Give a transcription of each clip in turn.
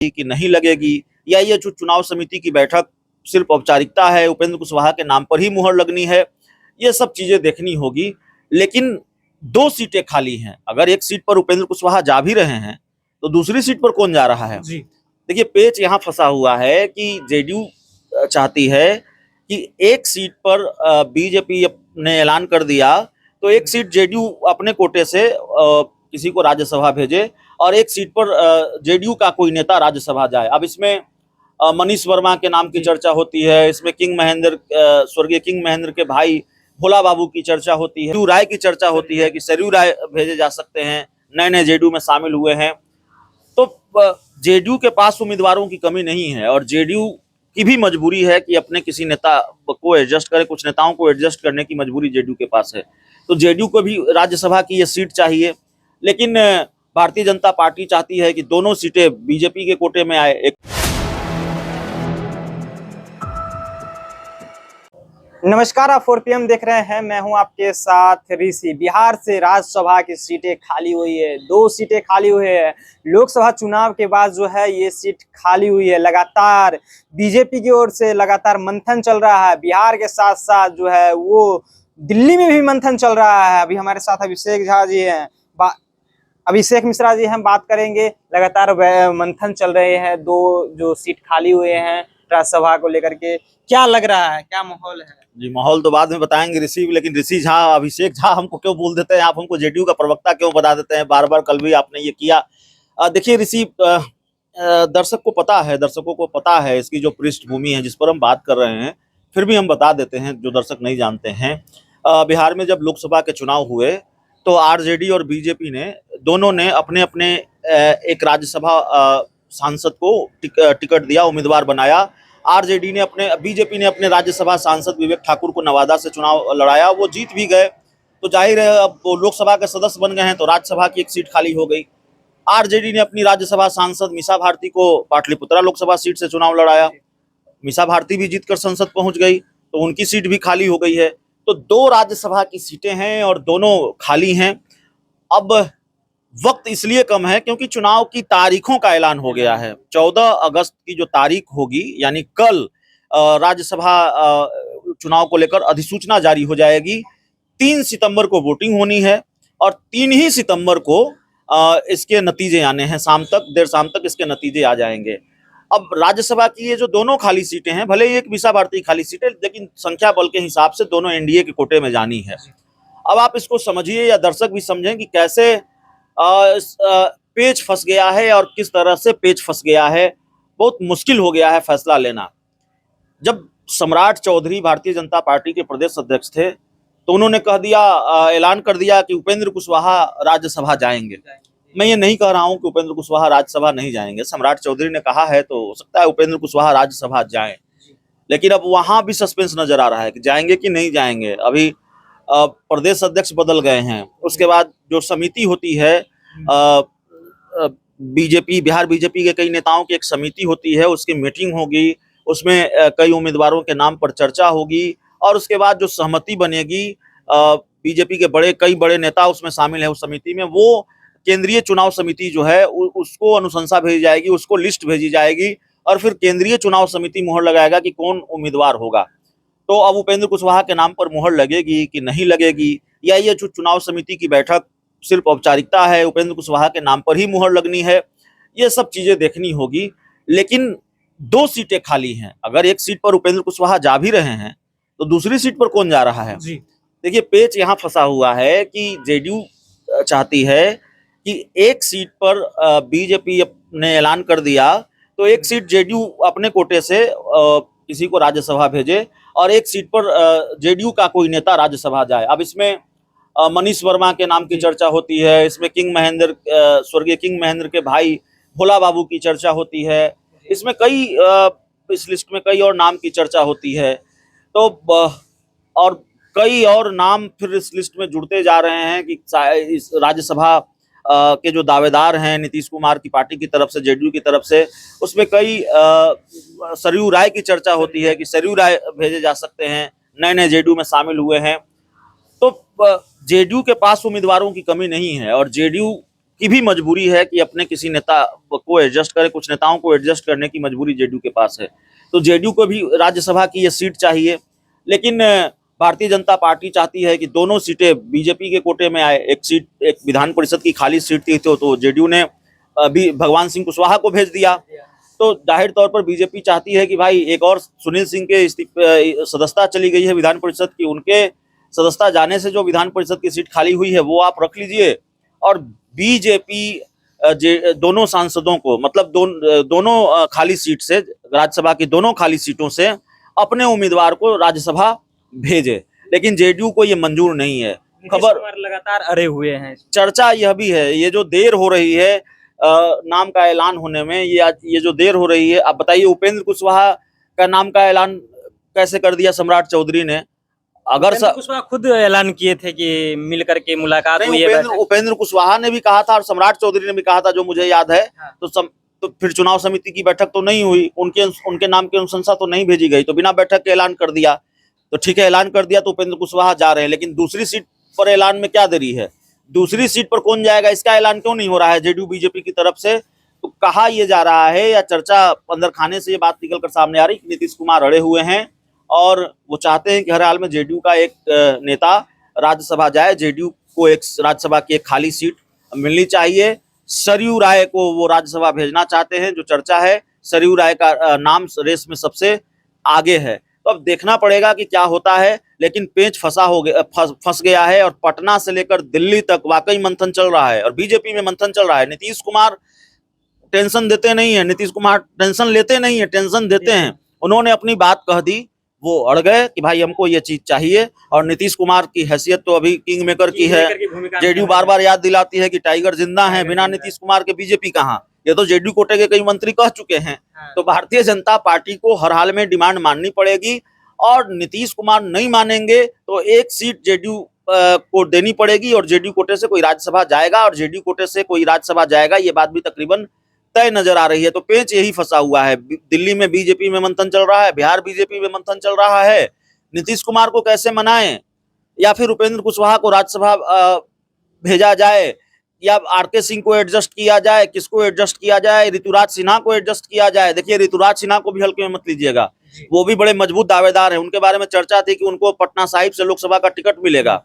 कि नहीं लगेगी, या ये जो चुनाव समिति की बैठक सिर्फ औपचारिकता है, उपेंद्र कुशवाहा के नाम पर ही मुहर लगनी है, ये सब चीजें देखनी होगी। लेकिन 2 सीटें खाली हैं। अगर एक सीट पर उपेंद्र कुशवाहा जा भी रहे हैं तो दूसरी सीट पर कौन जा रहा है जी? देखिए, पेच यहाँ फंसा हुआ है कि जेडीयू चाहती है कि एक सीट पर बीजेपी ने ऐलान कर दिया तो एक सीट जेडीयू अपने कोटे से किसी को राज्यसभा भेजे और एक सीट पर जेडीयू का कोई नेता राज्यसभा जाए। अब इसमें मनीष वर्मा के नाम की चर्चा होती है, इसमें किंग महेंद्र, स्वर्गीय किंग महेंद्र के भाई भोला बाबू की चर्चा होती है, सरयू राय की चर्चा होती है कि सरयू राय भेजे जा सकते हैं, नए नए जेडीयू में शामिल हुए हैं। तो जेडीयू के पास उम्मीदवारों की कमी नहीं है और जेडीयू की भी मजबूरी है कि अपने किसी नेता को एडजस्ट करे, कुछ नेताओं को एडजस्ट करने की मजबूरी जेडीयू के पास है। तो जेडीयू को भी राज्यसभा की ये सीट चाहिए, लेकिन भारतीय जनता पार्टी चाहती है कि दोनों सीटें बीजेपी के कोटे में आए। नमस्कार, आप 4 PM देख रहे हैं। मैं हूं आपके साथ ऋषि। बिहार से राज्यसभा की सीटें खाली हुई है, 2 सीटें खाली हुई है। लोकसभा चुनाव के बाद जो है ये सीट खाली हुई है। लगातार बीजेपी की ओर से लगातार मंथन चल रहा है। बिहार के साथ साथ जो है वो दिल्ली में भी मंथन चल रहा है। अभी हमारे साथ अभिषेक झा जी हैं, अभिषेक मिश्रा जी हैं, बात करेंगे। लगातार मंथन चल रहे हैं, 2 जो सीट खाली हुए हैं राज्यसभा को लेकर के, क्या लग रहा है, क्या माहौल है? जी, माहौल तो बाद में बताएंगे ऋषि, लेकिन ऋषि झा, अभिषेक झा हमको क्यों बोल देते हैं? आप हमको जेडीयू का प्रवक्ता क्यों बता देते हैं बार बार? कल भी आपने ये किया। देखिए ऋषि, दर्शकों को पता है इसकी जो पृष्ठभूमि है जिस पर हम बात कर रहे हैं, फिर भी हम बता देते हैं जो दर्शक नहीं जानते हैं। बिहार में जब लोकसभा के चुनाव हुए तो आरजेडी और बीजेपी ने दोनों ने अपने अपने एक राज्यसभा सांसद को टिकट दिया, उम्मीदवार बनाया। आरजेडी ने बीजेपी ने अपने राज्यसभा सांसद विवेक ठाकुर को नवादा से चुनाव लड़ाया, वो जीत भी गए। तो जाहिर है अब वो लोकसभा के सदस्य बन गए हैं तो राज्यसभा की एक सीट खाली हो गई। आरजेडी ने अपनी राज्यसभा सांसद मीसा भारती को पाटलिपुत्रा लोकसभा सीट से चुनाव लड़ाया, मीसा भारती भी जीतकर संसद पहुंच गई, तो उनकी सीट भी खाली हो गई है। तो 2 राज्यसभा की सीटें हैं और दोनों खाली हैं। अब वक्त इसलिए कम है क्योंकि चुनाव की तारीखों का ऐलान हो गया है। 14 अगस्त की जो तारीख होगी, यानी कल राज्यसभा चुनाव को लेकर अधिसूचना जारी हो जाएगी। 3 सितंबर को वोटिंग होनी है और 3 ही सितंबर को इसके नतीजे आने हैं। देर शाम तक इसके नतीजे आ जाएंगे। अब राज्यसभा की ये जो दोनों खाली सीटें हैं, भले ही एक मीसा भारती खाली सीट है, लेकिन संख्या बल के हिसाब से दोनों एनडीए के कोटे में जानी है। अब आप इसको समझिए या दर्शक भी समझें कि कैसे पेच फंस गया है और किस तरह से पेच फंस गया है। बहुत मुश्किल हो गया है फैसला लेना। जब सम्राट चौधरी भारतीय जनता पार्टी के प्रदेश अध्यक्ष थे तो उन्होंने कह दिया, ऐलान कर दिया कि उपेंद्र कुशवाहा राज्यसभा जाएंगे। मैं ये नहीं कह रहा हूं कि उपेंद्र कुशवाहा राज्यसभा नहीं जाएंगे। सम्राट चौधरी ने कहा है तो हो सकता है उपेंद्र कुशवाहा राज्यसभा जाएं, लेकिन अब वहां भी सस्पेंस नजर आ रहा है कि जाएंगे कि नहीं जाएंगे। अभी प्रदेश अध्यक्ष बदल गए हैं, उसके बाद जो समिति होती है बिहार बीजेपी के कई नेताओं की एक समिति होती है, उसकी मीटिंग होगी, उसमें कई उम्मीदवारों के नाम पर चर्चा होगी और उसके बाद जो सहमति बनेगी, बीजेपी के कई बड़े नेता उसमें शामिल है उस समिति में, वो केंद्रीय चुनाव समिति जो है उसको अनुशंसा भेजी जाएगी, उसको लिस्ट भेजी जाएगी और फिर केंद्रीय चुनाव समिति मुहर लगाएगा कि कौन उम्मीदवार होगा। तो अब उपेंद्र कुशवाहा के नाम पर मुहर लगेगी कि नहीं लगेगी, या ये जो चुनाव समिति की बैठक सिर्फ औपचारिकता है, उपेंद्र कुशवाहा के नाम पर ही मुहर लगनी है, ये सब चीजें देखनी होगी। लेकिन 2 सीटें खाली हैं। अगर एक सीट पर उपेंद्र कुशवाहा जा भी रहे हैं तो दूसरी सीट पर कौन जा रहा है जी? देखिए, पेच यहाँ फंसा हुआ है कि जेडीयू चाहती है कि एक सीट पर बीजेपी ने ऐलान कर दिया तो एक सीट जेडीयू अपने कोटे से किसी को राज्यसभा भेजे और एक सीट पर जेडीयू का कोई नेता राज्यसभा जाए। अब इसमें मनीष वर्मा के नाम की चर्चा होती है, इसमें स्वर्गीय किंग महेंद्र के भाई भोला बाबू की चर्चा होती है, इसमें इस लिस्ट में कई और नाम की चर्चा होती है। तो और कई और नाम फिर इस लिस्ट में जुड़ते जा रहे हैं कि इस राज्यसभा के जो दावेदार हैं नीतीश कुमार की पार्टी की तरफ से, जेडीयू की तरफ से, उसमें कई सरयू राय की चर्चा होती है कि सरयू राय भेजे जा सकते हैं, नए नए जेडीयू में शामिल हुए हैं। तो जेडीयू के पास उम्मीदवारों की कमी नहीं है और जेडीयू की भी मजबूरी है कि अपने किसी नेता को एडजस्ट करे, कुछ नेताओं को एडजस्ट करने की मजबूरी जेडीयू के पास है। तो जेडीयू को भी राज्यसभा की ये सीट चाहिए, लेकिन भारतीय जनता पार्टी चाहती है कि दोनों सीटें बीजेपी के कोटे में आए। एक सीट, एक विधान परिषद की खाली सीट थी, तो जेडीयू ने अभी भगवान सिंह कुशवाहा को भेज दिया। तो जाहिर तौर पर बीजेपी चाहती है कि भाई एक और सुनील सिंह के सदस्यता चली गई है विधान परिषद की, उनके सदस्यता जाने से जो विधान परिषद की सीट खाली हुई है वो आप रख लीजिए, और बीजेपी दोनों सांसदों को, मतलब दोनों खाली सीट से, राज्यसभा की दोनों खाली सीटों से अपने उम्मीदवार को राज्यसभा भेजे। लेकिन जेडीयू को ये मंजूर नहीं है। खबर लगातार अड़े हुए हैं। चर्चा यह भी है, ये जो देर हो रही है नाम का ऐलान होने में, ये जो देर हो रही है, आप बताइए उपेंद्र कुशवाहा का नाम का ऐलान कैसे कर दिया सम्राट चौधरी ने? अगर कुशवाहा खुद ऐलान किए थे कि मिल करके मुलाकात हुई है। उपेंद्र कुशवाहा ने भी कहा था और सम्राट चौधरी ने भी कहा था, जो मुझे याद है। हाँ। तो फिर चुनाव समिति की बैठक तो नहीं हुई, उनके नाम की अनुशंसा तो नहीं भेजी गई, तो बिना बैठक के ऐलान कर दिया। तो ठीक है, ऐलान कर दिया तो उपेंद्र कुशवाहा जा रहे हैं, लेकिन दूसरी सीट पर ऐलान में क्या देरी है? दूसरी सीट पर कौन जाएगा, इसका ऐलान क्यों नहीं हो रहा है जेडीयू बीजेपी की तरफ से? तो कहा यह जा रहा है, या चर्चा अंदर खाने से ये बात निकलकर सामने आ रही कि नीतीश कुमार अड़े हुए हैं और वो चाहते हैं कि हर हाल में जेडीयू का एक नेता राज्यसभा जाए, जेडीयू को एक राज्यसभा की एक खाली सीट मिलनी चाहिए। सरयू राय को वो राज्यसभा भेजना चाहते हैं, जो चर्चा है सरयू राय का नाम रेस में सबसे आगे है। तो अब देखना पड़ेगा कि क्या होता है, लेकिन पेच फंस गया है, और पटना से लेकर दिल्ली तक वाकई मंथन चल रहा है और बीजेपी में मंथन चल रहा है। नीतीश कुमार टेंशन देते नहीं है, नीतीश कुमार टेंशन लेते नहीं है, टेंशन देते हैं। उन्होंने अपनी बात कह दी, वो अड़ गए कि भाई हमको ये चीज चाहिए, और नीतीश कुमार की हैसियत तो अभी किंग मेकर की है। जेडीयू बार बार याद दिलाती है कि टाइगर जिंदा है, बिना नीतीश कुमार के बीजेपी कहाँ। ये तो जेडीयू कोटे के कई मंत्री कह चुके हैं। तो भारतीय जनता पार्टी को हर हाल में डिमांड माननी पड़ेगी, और नीतीश कुमार नहीं मानेंगे तो एक सीट जेडीयू को देनी पड़ेगी, और जेडीयू कोटे से कोई राज्यसभा जाएगा, और जेडीयू कोटे से कोई राज्यसभा जाएगा, ये बात भी तकरीबन तय नजर आ रही है। तो पेच यही फंसा हुआ है। दिल्ली में बीजेपी में मंथन चल रहा है, बिहार बीजेपी में मंथन चल रहा है। नीतीश कुमार को कैसे मनाएं, या फिर उपेंद्र कुशवाहा को राज्यसभा भेजा जाए, या आरके सिंह को एडजस्ट किया जाए, किसको एडजस्ट किया जाए, ऋतुराज सिन्हा को एडजस्ट किया जाए। देखिए, ऋतुराज सिन्हा को भी हल्के में मत लीजिएगा, वो भी बड़े मजबूत दावेदार है। उनके बारे में चर्चा थी कि उनको पटना साहिब से लोकसभा का टिकट मिलेगा,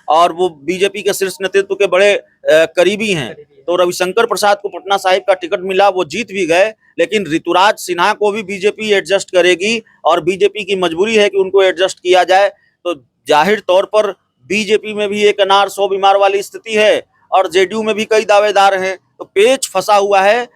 और वो बीजेपी के शीर्ष नेतृत्व के बड़े करीबी हैं। तो रविशंकर प्रसाद को पटना साहिब का टिकट मिला, वो जीत भी गए, लेकिन ऋतुराज सिन्हा को भी बीजेपी एडजस्ट करेगी, और बीजेपी की मजबूरी है कि उनको एडजस्ट किया जाए। तो जाहिर तौर पर बीजेपी में भी एक अनार 100 बीमार वाली स्थिति है, और जेडीयू में भी कई दावेदार हैं। तो पेच फंसा हुआ है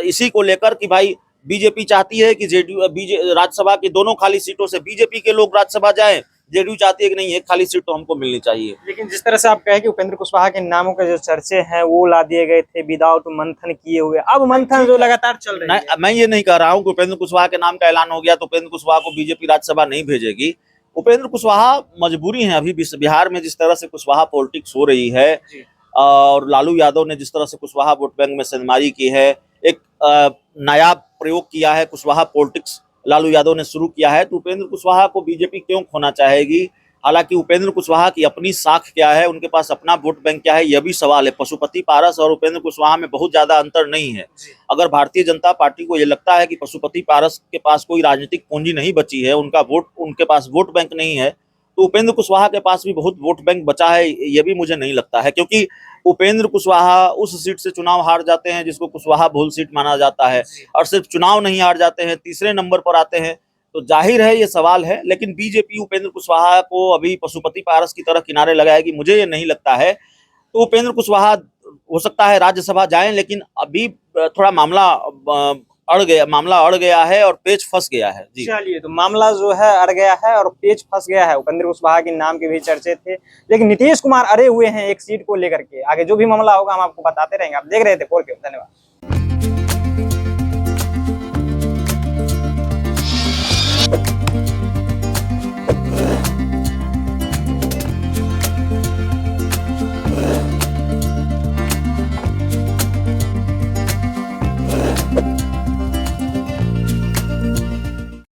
इसी को लेकर कि भाई बीजेपी चाहती है कि जेडीयू राज्यसभा की दोनों खाली सीटों से बीजेपी के लोग राज्यसभा जाएं, जेडीयू चाहती है कि नहीं, एक खाली सीट तो हमको मिलनी चाहिए। लेकिन जिस तरह से आप कहे कि उपेंद्र कुशवाहा के नामों के जो चर्चे हैं वो ला दिए गए थे विदाउट मंथन किए हुए, अब मंथन जो लगातार चल रहा है। मैं ये नहीं कह रहा हूँ कि उपेंद्र कुशवाहा के नाम का ऐलान हो गया तो उपेंद्र कुशवाहा को बीजेपी राज्यसभा नहीं भेजेगी। उपेंद्र कुशवाहा मजबूरी है। अभी बिहार में जिस तरह से कुशवाहा पॉलिटिक्स हो रही है, और लालू यादव ने जिस तरह से कुशवाहा वोट बैंक में सेंधमारी की है, एक नया प्रयोग किया है कुशवाहा पॉलिटिक्स लालू यादव ने शुरू किया है, तो उपेंद्र कुशवाहा को बीजेपी क्यों खोना चाहेगी? हालांकि उपेंद्र कुशवाहा की अपनी साख क्या है, उनके पास अपना वोट बैंक क्या है, यह भी सवाल है। पशुपति पारस और उपेंद्र कुशवाहा में बहुत ज्यादा अंतर नहीं है। अगर भारतीय जनता पार्टी को यह लगता है कि पशुपति पारस के पास कोई राजनीतिक पूंजी नहीं बची है, उनके पास वोट बैंक नहीं है, तो उपेंद्र कुशवाहा के पास भी बहुत वोट बैंक बचा है, यह भी मुझे नहीं लगता है। क्योंकि उपेंद्र कुशवाहा उस सीट से चुनाव हार जाते हैं जिसको कुशवाहा भूल सीट माना जाता है, और सिर्फ चुनाव नहीं हार जाते हैं, तीसरे नंबर पर आते हैं। तो जाहिर है ये सवाल है, लेकिन बीजेपी उपेंद्र कुशवाहा को अभी पशुपति पारस की तरह किनारे लगाएगी, मुझे ये नहीं लगता है। तो उपेंद्र कुशवाहा हो सकता है राज्यसभा जाएं, लेकिन अभी थोड़ा मामला अड़ गया है और पेच फंस गया है। जी चलिए, तो मामला जो है अड़ गया है और पेच फंस गया है। उपेंद्र कुशवाहा के नाम के भी चर्चे थे, लेकिन नीतीश कुमार अड़े हुए हैं एक सीट को लेकर के। आगे जो भी मामला होगा हम आपको बताते रहेंगे। आप देख रहे थे 4Q, धन्यवाद।